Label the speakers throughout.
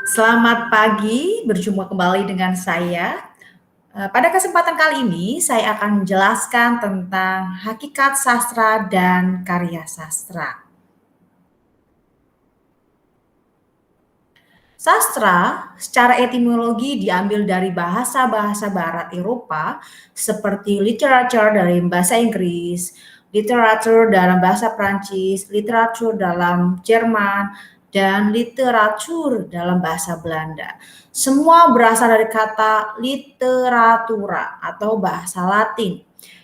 Speaker 1: Selamat pagi, berjumpa kembali dengan saya. Pada kesempatan kali ini, saya akan menjelaskan tentang hakikat sastra dan karya sastra. Sastra secara etimologi diambil dari bahasa-bahasa Barat Eropa seperti literature dari bahasa Inggris, literatur dalam bahasa Prancis, literatur dalam Jerman, dan literatur dalam bahasa Belanda. Semua berasal dari kata literatura atau bahasa Latin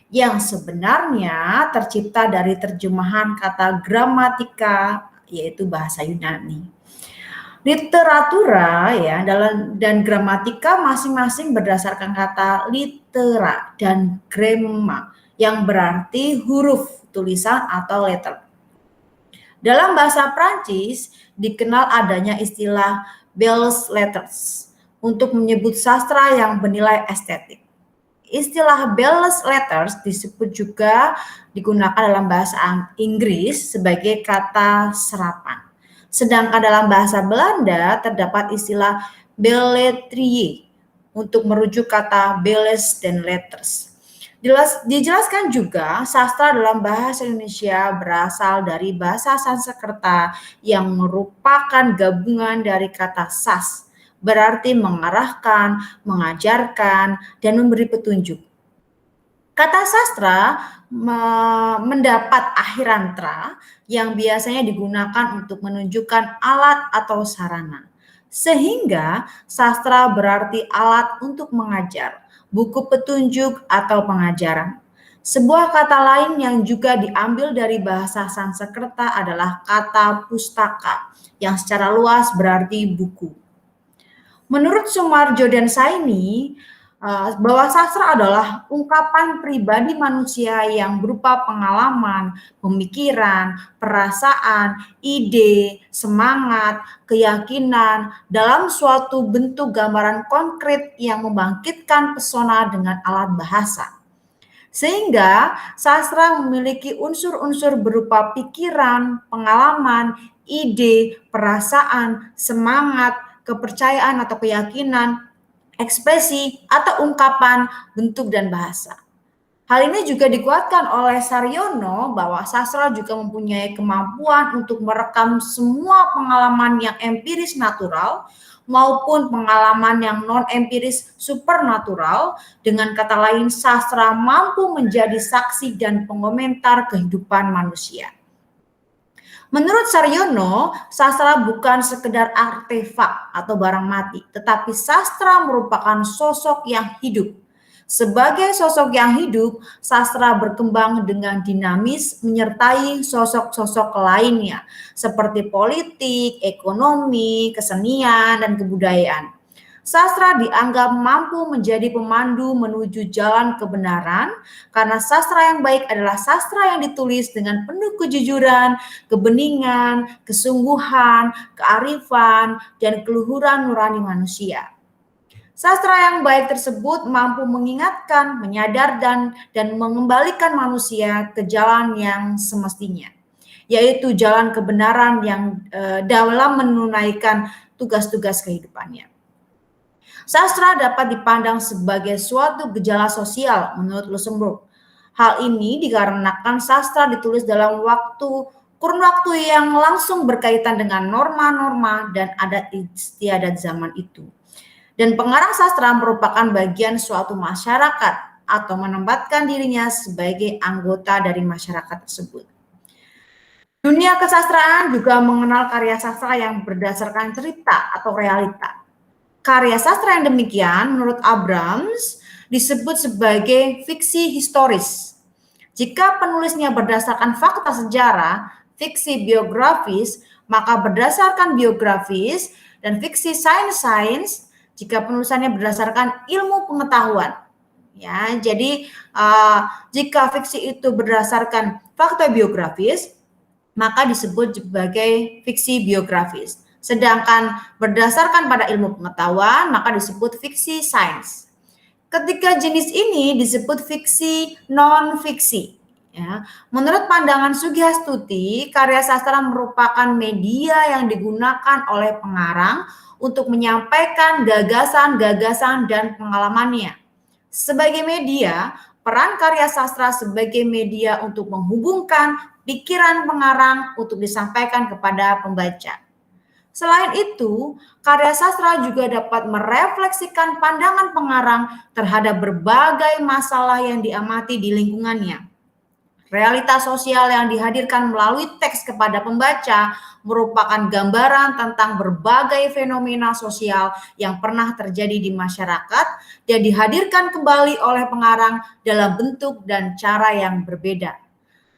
Speaker 1: yang sebenarnya tercipta dari terjemahan kata gramatika yaitu bahasa Yunani. Literatura ya dan gramatika masing-masing berdasarkan kata litera dan gremma yang berarti huruf tulisan atau letter. Dalam bahasa Prancis dikenal adanya istilah belles letters untuk menyebut sastra yang bernilai estetik. Istilah belles letters disebut juga digunakan dalam bahasa Inggris sebagai kata serapan. Sedangkan dalam bahasa Belanda terdapat istilah belletrie untuk merujuk kata belles dan letters. Dijelaskan juga sastra dalam bahasa Indonesia berasal dari bahasa Sanskerta yang merupakan gabungan dari kata sas, berarti mengarahkan, mengajarkan, dan memberi petunjuk. Kata sastra mendapat akhirantra yang biasanya digunakan untuk menunjukkan alat atau sarana. Sehingga sastra berarti alat untuk mengajar, buku petunjuk atau pengajaran. Sebuah kata lain yang juga diambil dari bahasa Sanskerta adalah kata pustaka yang secara luas berarti buku. Menurut Sumarjo dan Saini, bahwa sastra adalah ungkapan pribadi manusia yang berupa pengalaman, pemikiran, perasaan, ide, semangat, keyakinan dalam suatu bentuk gambaran konkret yang membangkitkan pesona dengan alat bahasa. Sehingga sastra memiliki unsur-unsur berupa pikiran, pengalaman, ide, perasaan, semangat, kepercayaan atau keyakinan, ekspresi atau ungkapan, bentuk dan bahasa. Hal ini juga dikuatkan oleh Saryono bahwa sastra juga mempunyai kemampuan untuk merekam semua pengalaman yang empiris natural maupun pengalaman yang non-empiris supernatural. Dengan kata lain, sastra mampu menjadi saksi dan pengomentar kehidupan manusia. Menurut Saryono, sastra bukan sekedar artefak atau barang mati, tetapi sastra merupakan sosok yang hidup. Sebagai sosok yang hidup, sastra berkembang dengan dinamis menyertai sosok-sosok lainnya, seperti politik, ekonomi, kesenian, dan kebudayaan. Sastra dianggap mampu menjadi pemandu menuju jalan kebenaran, karena sastra yang baik adalah sastra yang ditulis dengan penuh kejujuran, kebeningan, kesungguhan, kearifan, dan keluhuran nurani manusia. Sastra yang baik tersebut mampu mengingatkan, menyadar, dan mengembalikan manusia ke jalan yang semestinya, yaitu jalan kebenaran yang dalam menunaikan tugas-tugas kehidupannya. Sastra dapat dipandang sebagai suatu gejala sosial menurut Luxemburg. Hal ini dikarenakan sastra ditulis dalam kurun waktu yang langsung berkaitan dengan norma-norma dan adat istiadat zaman itu. Dan pengarang sastra merupakan bagian suatu masyarakat atau menempatkan dirinya sebagai anggota dari masyarakat tersebut. Dunia kesastraan juga mengenal karya sastra yang berdasarkan cerita atau realita. Karya sastra yang demikian menurut Abrams disebut sebagai fiksi historis. Jika penulisnya berdasarkan fakta sejarah, fiksi biografis, maka berdasarkan biografis, dan fiksi sains, jika penulisannya berdasarkan ilmu pengetahuan. Ya, jadi jika fiksi itu berdasarkan fakta biografis, maka disebut sebagai fiksi biografis. Sedangkan berdasarkan pada ilmu pengetahuan, maka disebut fiksi sains. Ketiga jenis ini disebut fiksi non-fiksi. Ya, menurut pandangan Sugihastuti, karya sastra merupakan media yang digunakan oleh pengarang untuk menyampaikan gagasan-gagasan dan pengalamannya. Sebagai media, peran karya sastra sebagai media untuk menghubungkan pikiran pengarang untuk disampaikan kepada pembaca. Selain itu, karya sastra juga dapat merefleksikan pandangan pengarang terhadap berbagai masalah yang diamati di lingkungannya. Realitas sosial yang dihadirkan melalui teks kepada pembaca merupakan gambaran tentang berbagai fenomena sosial yang pernah terjadi di masyarakat dan dihadirkan kembali oleh pengarang dalam bentuk dan cara yang berbeda.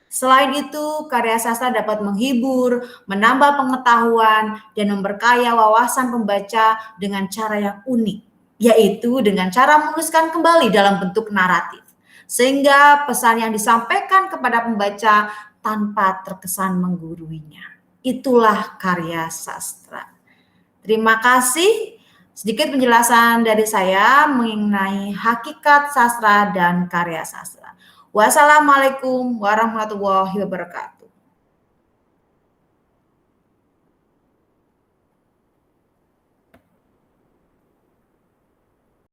Speaker 1: Selain itu, karya sastra dapat menghibur, menambah pengetahuan, dan memperkaya wawasan pembaca dengan cara yang unik, yaitu dengan cara menuliskan kembali dalam bentuk naratif sehingga pesan yang disampaikan kepada pembaca tanpa terkesan mengguruinya. Itulah karya sastra. Terima kasih. Sedikit penjelasan dari saya mengenai hakikat sastra dan karya sastra. Wassalamualaikum warahmatullahi wabarakatuh.